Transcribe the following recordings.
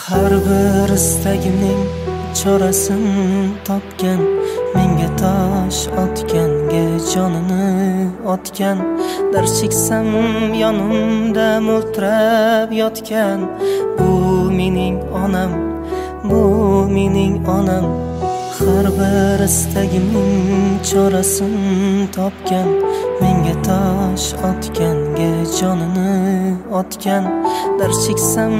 Har bir istagimning chorasini topgan, menga tosh otganga jonini otgan, dar cheksam yonimda mo'ltirab yotgan. Bu mening onam, bu mening onam. Har bir istagimning chorasini topgan, menga tosh otganga jonini otgan, dar cheksam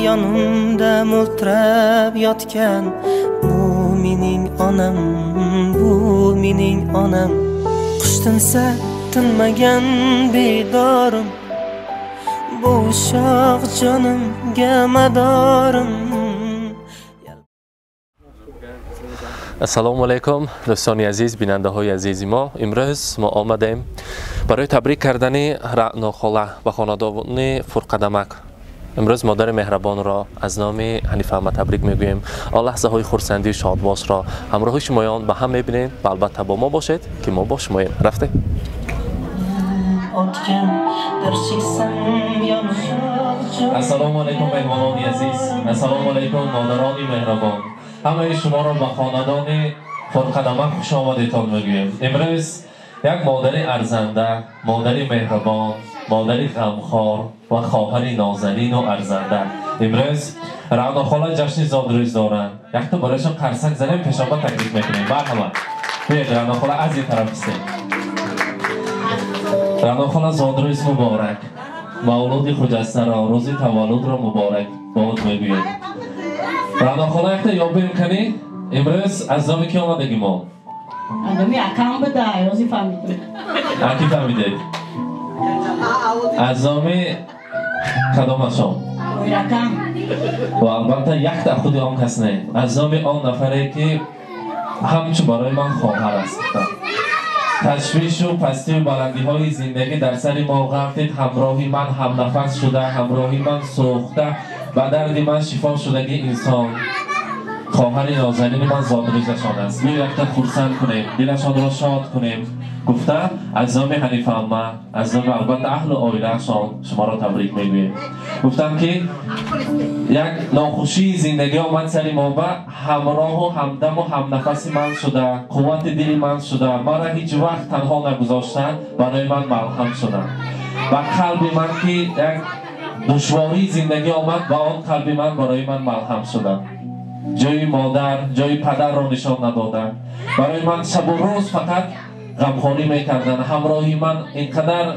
yonimda mo'ltirab yotgan. Bu mening onam, bu mening onam. Qush tinsa tinmagan bedorim, bu shoh jonimga madorim. السلام علیکم دوستان عزیز، بیننده های عزیز ما. امروز ما آمدیم برای تبریک کردن رعنا خاله و خانواده فرقدمک. امروز مادر مهربان را از نام حنیفه احمد تبریک میگوییم. آن لحظه های خرسندی و شادباش را همراه شمایان به هم میبینیم و البته با ما باشید که ما با شماییم. رفته السلام علیکم مهمانان عزیز، السلام علیکم مادران مهربان. همه شما را به خاندان فرقدمک خوش آمدیتان میگویم. امروز یک مادر ارزنده، مادر مهربان، مادر غمخوار و خواهر نازنین و ارزنده. امروز رعنا خاله جشن زادروز دارند. یک تا برایشان قرصک زنیم پیشابه تکلیف میکنیم. مرحبا. بیاید رعنا خاله از این طرف استیم. رعنا خاله زادروز مبارک. مولود خجسته را روز تولد را مبارک باد میگویم. رعنا خاله یک تا یابه میکنی؟ امروز از نام کی آمدگی ما؟ نامی اکام بده، روزی فهمیده. اکی فهمیده؟ از نام کدام اشام؟ اکام. و البته یک تا خود آن کس نه. از نام آن نفره که همچون برای من خواهر است. تشویش و پستی و بلندی های زندگی در سر ما غرقید. همراهی من هم نفس شده، همراهی من سوخته و درد من شفا شدگی انسان. خواهر نازنین من زادروزشان است. بیا یک تا خرسند کنیم، دلشان را شاد کنیم. گفته از نام حنیفه احمد، از نام البته اهل و عائله‌شان شما را تبریک میگویم. گفتم که یک ناخوشی زندگی آمد سر ما و همراه و همدم و هم نفس من شده، قوت دل من شده، مرا هیچ وقت تنها نگذاشتن، برای من ملهم شده. و قلب من که یک دشواری زندگی آمد و آن قلب من برای من ملهم شده. جای مادر، جای پدر را نشان ندادن. برای من شب و روز فقط غمخواری میکردن. همراهی من اینقدر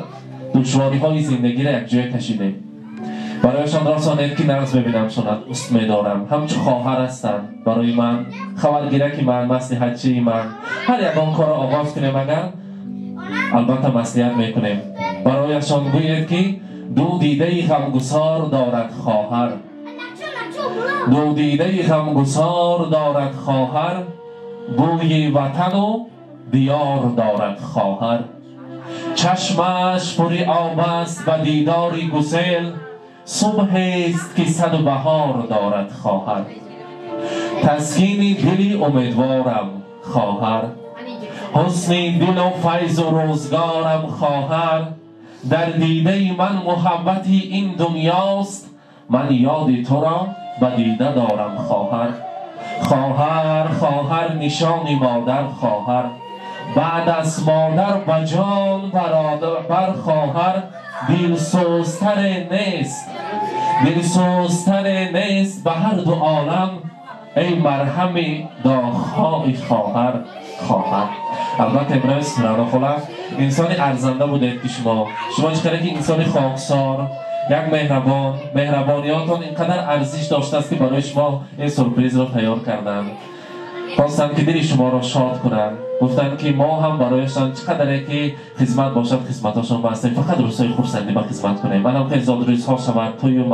دشواری های زندگی را یک جای کشیدیم. برایشان رسانید که نرز ببینم شاند است میدارم. همچون خواهر هستند برای من، خبرگیرک من، مصلحت چی من. هر یکان کار را آغاز کنیم اگر البته مصلحت میکنیم. برایشان گوید که دو دیده غمگسار دارد خواهر، دو دیده غمگسار دارد خواهر، بوی وطن و دیار دارد خواهر. چشمش پری آب است و دیداری گسل، صبح است که صد و بهار دارد خواهر. تسکین دلی امیدوارم خواهر، حسن دل و فیض و روزگارم خواهر. در دیده من محبتی این دنیاست، من یاد تو را به دیده دارم خواهر. خواهر خواهر نشانی مادر خواهر، بعد از مادر به جان برادر خواهر. دلسوزتر نیست، دلسوزتر نیست به هر دو عالم، ای مرهم داغ‌های خواهر. خواهر البته امروز رعنا خاله انسان ارزنده بودید که شما چقدر که انسان خاکسار، یک مهربان، مهربانیاتون اینقدر ارزش داشته است که برای شما این سورپرایز را تیار کردن. خواستن که دل شما را شاد کنن. گفتن که ما هم برایشان چقدر که خدمت باشد خدمتاشون بستیم. فقط روزهای خرسندی با خدمت کنیم. منم که زادروزها شود، توی و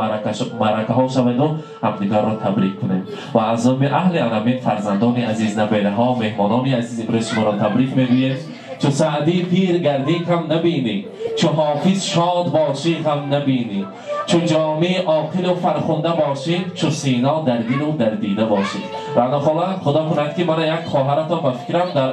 معرکه ها شود و همدیگر را تبریک کنیم. و از نام اهل علمین، فرزندان عزیز، نبیره ها، مهمانان عزیز امروز شما را تبریک میگویم. چو سعدی پیر گردی کم نبینی، چو حافظ شاد باشی هم نبینی، چو جامع عاقل و فرخنده باشی، چو سینا در دل و در دیده باشی. رعنا خاله خدا کند که من یک خواهرتان به فکرم در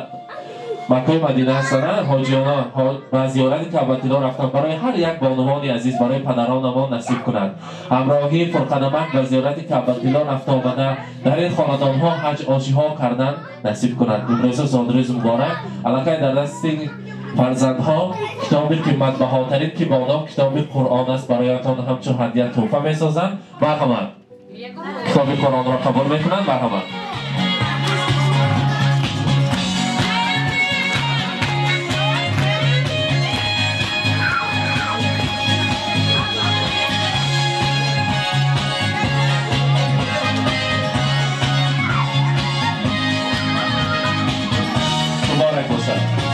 مکه مدینه هستند حاجیان و زیارت کعبه‌الله رفتن برای هر یک بانوان عزیز برای پدران ما نصیب کنند همراهی فرقنمک و زیارت کعبه‌الله رفت آمده در این خاندان ها حج آشی ها کردن نصیب کنند امروز زادروز مبارک الکی در دست فرزندها کتاب قیمت‌بهاترین که با آنها کتاب قرآن است برایتان همچون هدیه تحفه می‌سازند مرحمت کتاب قرآن را قبول می‌کنند مرحمت مبارک باشد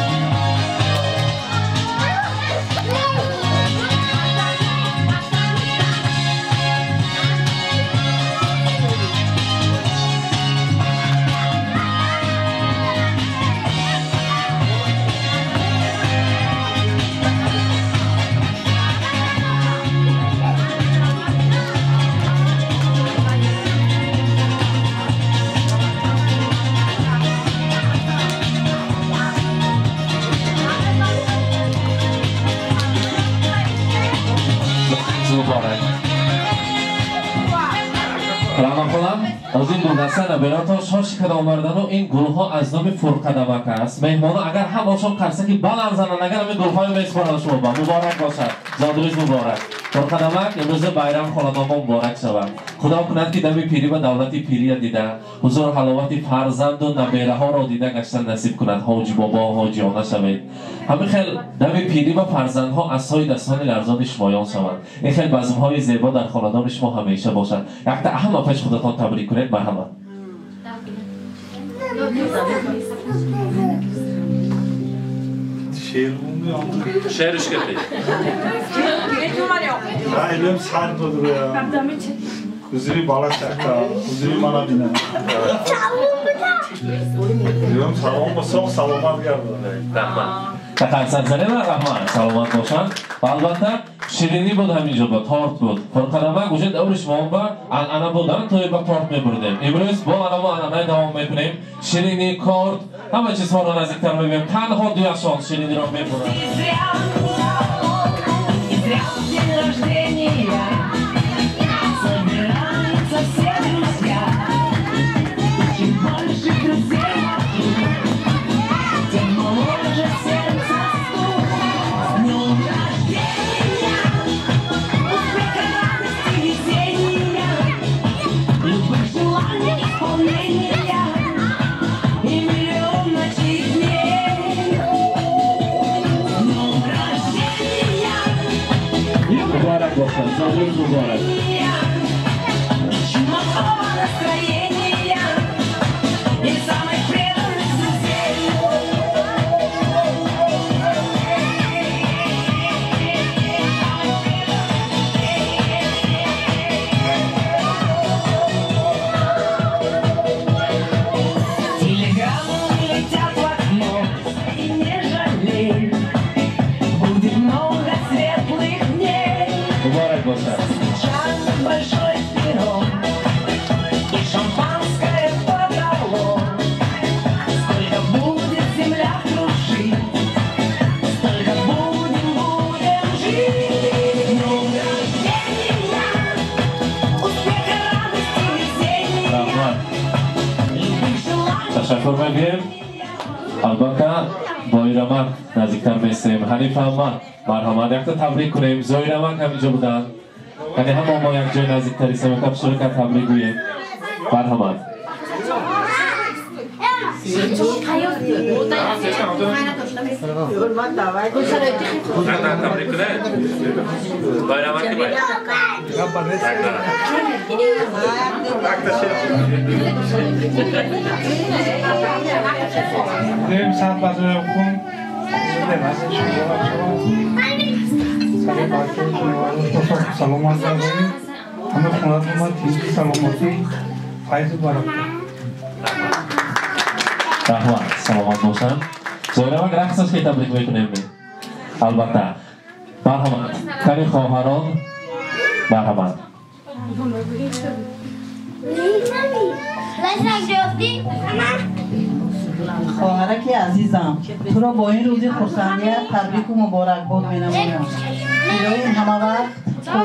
از این گلدسته نبیرات شاش کد آمردن و این گلها از نام فرقدمک است مهمانا اگر هم آشان کرسه که بلند زنن اگر همین گلهای میسپارن شما با مبارک باشد زادروز مبارک فرقدمک امروز بایرام خالانما مبارک شود خدا کند که دمی پیری و دولت پیری دیده حضور حلاوت فرزند و نبیره ها را دیده گشتن نصیب کند حاجی بابا حاجیانه شوید همین خیل دمی پیری و فرزندها از سای دستان لرزان شمایان شوند این خیل بزمهای زیبا در خاندان شما همیشه باشد یک تا اهم پیش خودتان تبریک کنید مرحمت شعرش کردی ايلم سر دادره حضوری بالا چکتا حضوری مانا بینه دیدم سلام با سوق سلامت گردن تقل سنزنه و رحمان سلامت باشن و البته شیرینی بود همینجا با تارت بود فرقنمک وجود دورش ما با انانه بودن توی با تارت میبردیم امروز با انانه دوام میکنیم شیرینی کارت همه چیزها را نزدیکتر میبینیم تنها دویشان شیرینی را میبردن مبارک باشد زادروز مبارک مبارک باشد تشکر میگیم البته بایرامک نزدیکتر میستیم حنیف احمد مرحمت یک تا تبریک کنیم زایرامک همینجا بودن یعنی هم ما یک جای نزدیکتری سمکب شروع کرد تبریک گوییم مرحمت تبریک کنه بایرامک کی باید دیم ساعت بازار کن سلامت داریم همه خونت ما تیزی سلامتی فایز برام رحمت سلامت باشن زایرامک رقص است که تبریک میکنیم البته مرحمت کاری خواهران مرحمت Leź na grzechty, mama. خواهرک عزیزم تو را با این روزی خرسندیت تبریک و مبارکباد می‌نمایم. الهی همه وقت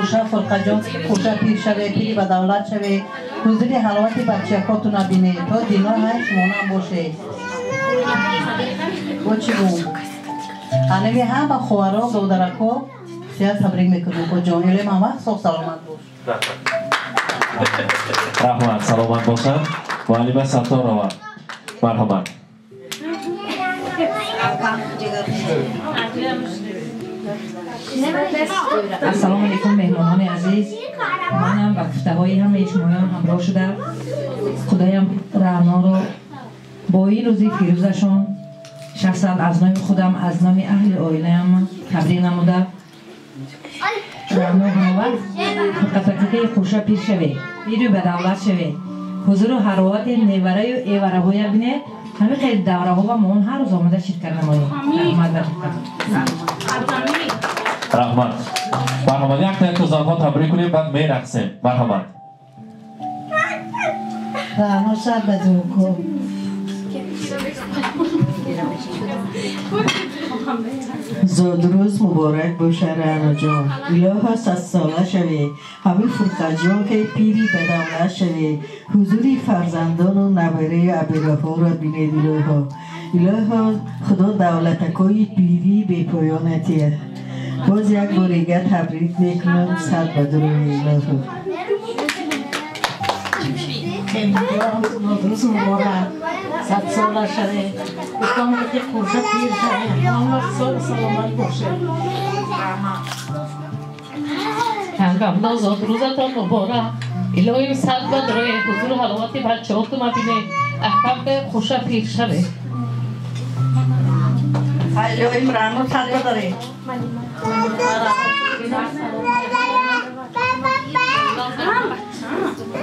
خوشا فرقجان خوشا پیر شوی پیری به دولت شوی حضوری حلاوت بچه خودتون نبینی تا دینا هست مونم باشه با چی بون هنوی همه خوارا دودرکا سیاد تبریک میکنم با جانیلی من وقت صحب سلامت باش رحمت سلامت باشن معلم ستار روان مرحمت السلام علیکم مهمانان عزیز منم و گفته‌های همه شمایان همراه شده خدایم رعنا رو با این روزی فیروزشان شخصا از نام خودم از نام اهل عائله‌ام تبریک نموده رعنا همه وقت قطعه خوشا پیر شوی بیرو به دولت شوی حضور و حروات نیوره و ایوره های بینه همه خیلی دوره ها و مون هر روز آمده شرکت نماییم رحمت مرحمت یک تا انتظام ها تبریک کنیم بعد می رقصیم مرحمت رعنا شب بدون کن زادروز مبارک باشه رعنا جان الها 100 ساله شوی همه فرقجان که پیری به دولت شوی حضوری فرزندان و نبره و عبیره ها را بینید الها خدا دولتکای پیری به پایانتیه باز یک باریگه تبریک میکنم صد بدروی الها نوروز مبارک 100 ساله شوی بکنم که خوشا پیر شوی همه سلامت باشه همگام زادروزتان مبارک الهی صد بدروی حضور حلاوت بچه ها تو مبینه احکام خوشا پیر شوی الهی مرانو صد بدره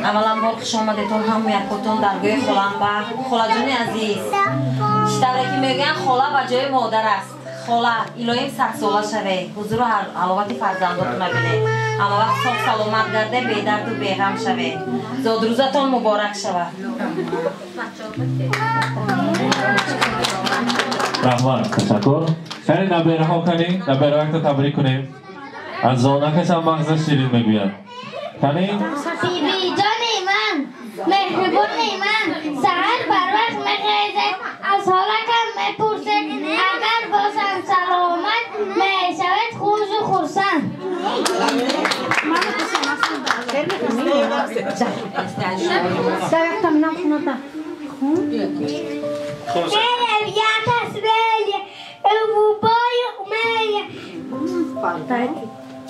اولا بار خوش آمدیتون همو یکوتون درگاه خولم با خولا جون عزیز شتره که میگن خولا به جای مادر است خولا الهیم 100 ساله شوه حضور و حلاوت فرزنداتون ببینه اما وقت صاف سلامت گرده بیدرد و بیغم شوه زادروزتون مبارک شوه رحمت تشکر خیلی نبیره ها کنیم نبیره وقت تبریک کنیم از زانکش هم مغزش شیرین میگوید کنیم بیبی جان من مهربان من سهر بر وقت میخیزه از حالکم میپرسه اگر باشم سلامت میشود خوش و خرسند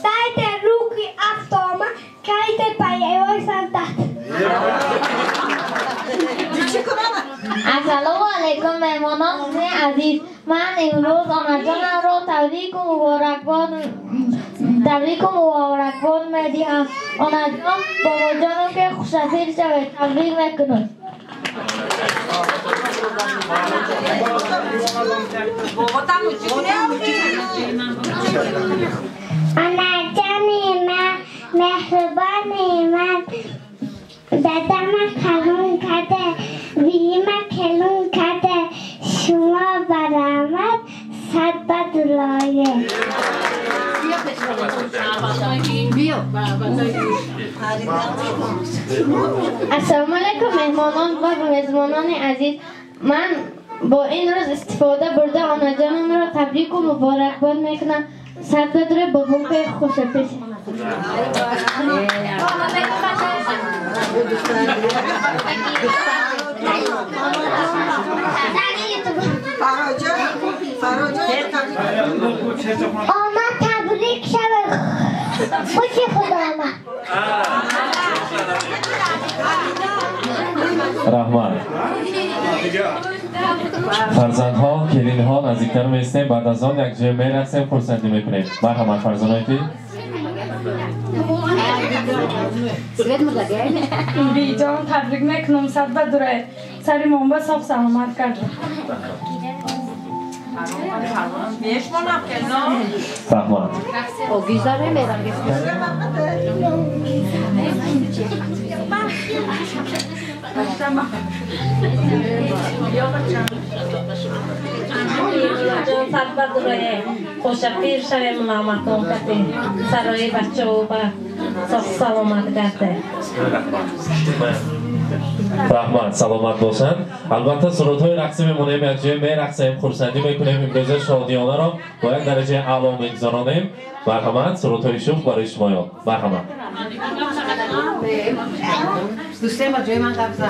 Dajte ruky a v tom kajte pajevoj santat. السلام علیکم مهمانان عزیز من امروز آنجانم را تبریک و مبارکباد میدهم آنجان بابا جانم که خوشحال شود تبریک میکنم آنجانی من مهربانی من دادم کلون کرده ویم کلون کرده شما برآمد 100 بدلایه السلام علیکم مهمانان و میزبانان عزیز من با این روز استفاده برده آنا جانم را تبریک و مبارکباد میکنم 100 بدره با حقوق خوش پیش آمد تبریک شود خوشی خدا آمد رحمت فرزندها کلینها نزدیکتر میستیم بعد از آن یک جای میرسیم فرصتی میکنیم مرحمت فرزندهایتی بی جان تبریک میکنم 100 بدره سری منبع صاف سلامت کرد رحمت خوشفیر شویم نامتون کتی سرای بچه و با سلامت کرده رحمت سلامت باشن. البته سرودهای رقصی میمونیم یک جای میرقصیم خورسندی میکنیم امروز شادیانه را باید درجه اعلا میگذارانیم. مرحمت سرودهای شوخ برای شما یاد. مرحمت دوستان با جای من قبضم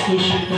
Thank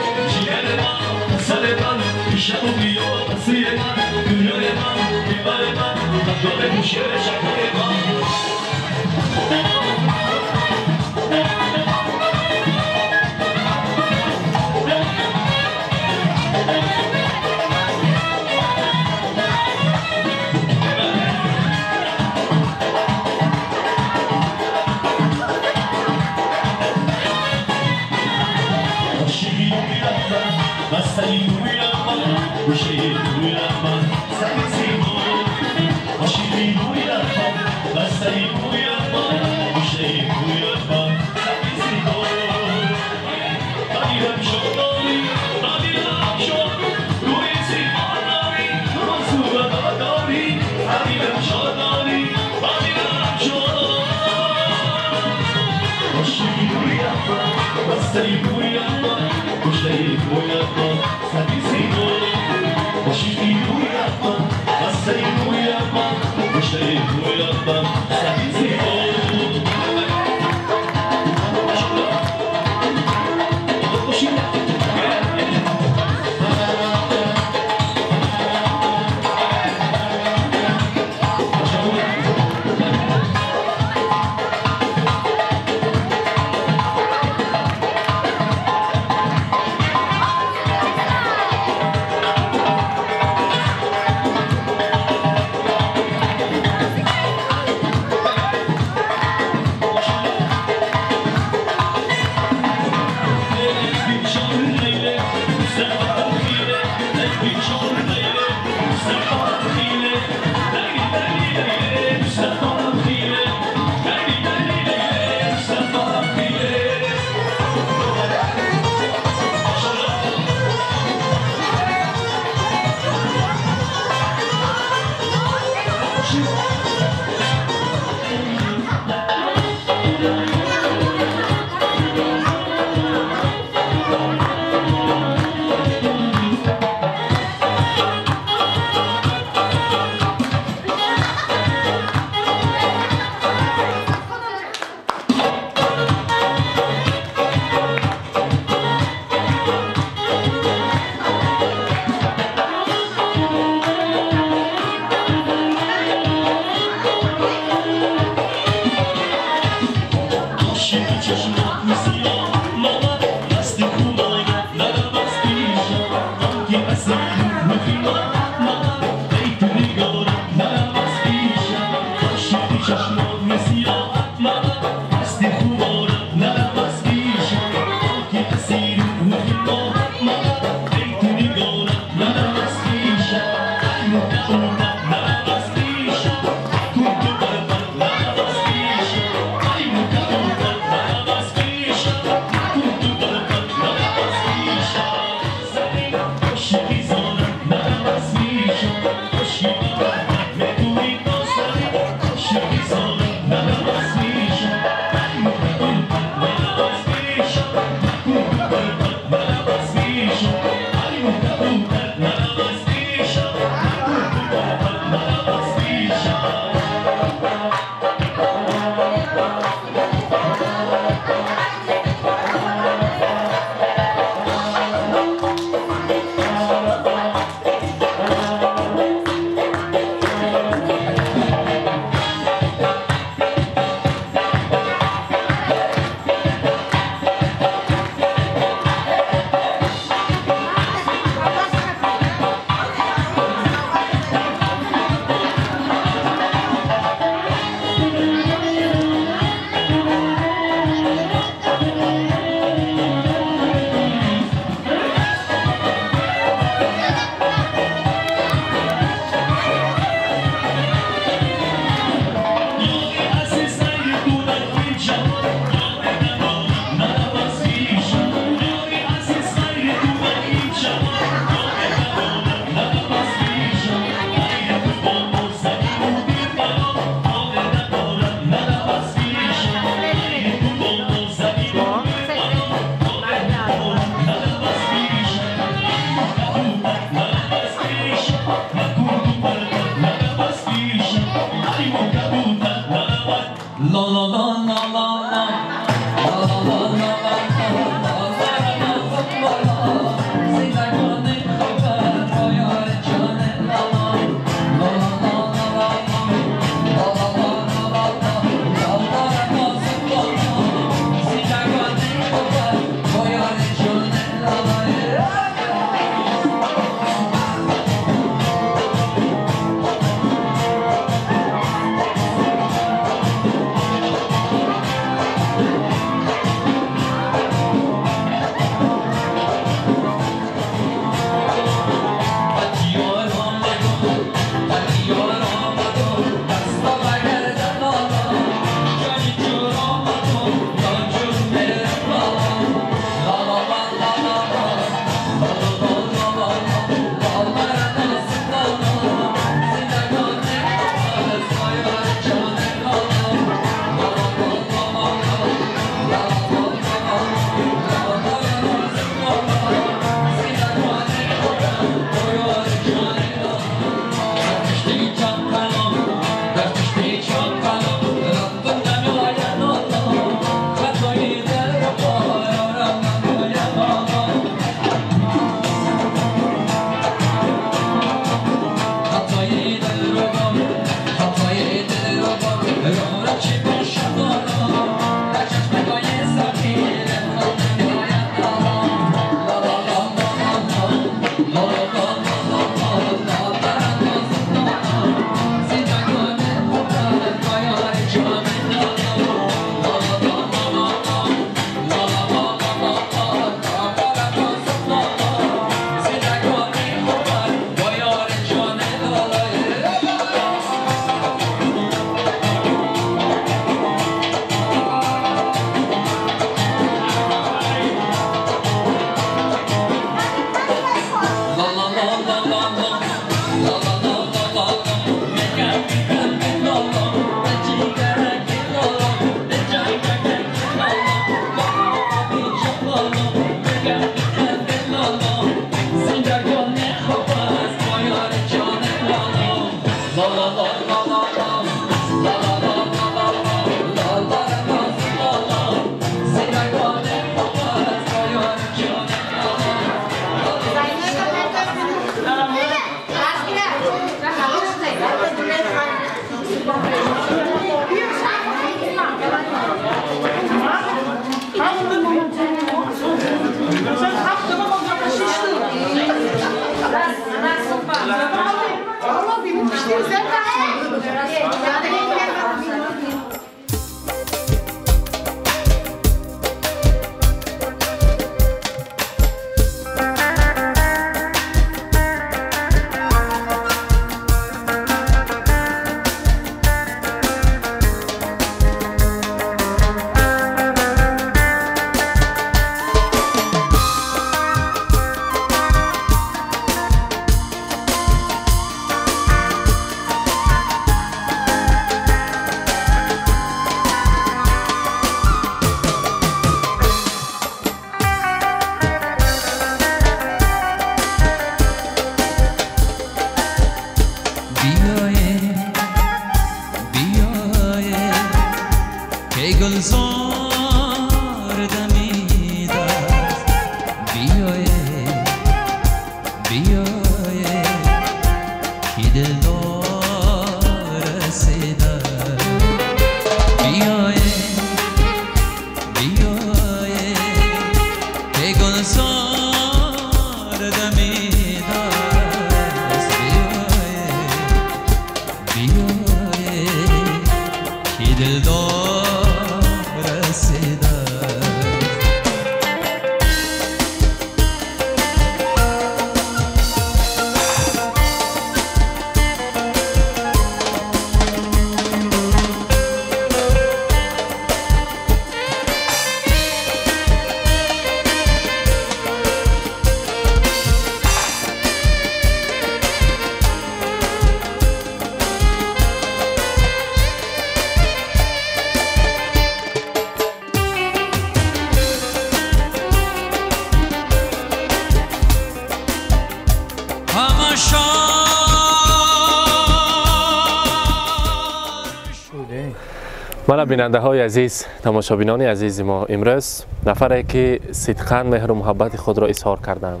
مالا بیننده های عزیز، تماشابینان عزیز ما، امروز نفری که صدقاً مهر و محبت خود را اظهار کردند.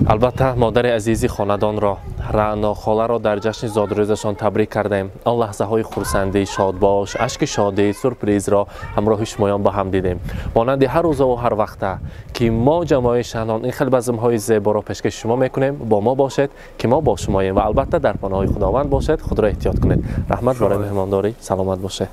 البته مادر عزیزی خاندان را، رعنا خاله را در جشن زادروزشان تبریک کردیم. آن لحظه های خرسندی، شادباش، اشک شادی، سورپریز را همراه شمایان با هم دیدیم. مانند هر روز و هر وقت که ما جماعت شهنان این خیلی بزم های زیبا را پیشکش شما میکنیم، با ما باشید که ما با شماییم و البته در پناه خداوند باشید. خود را احتیاط کنید. رحمت برای مهمانداری، سلامت باشه.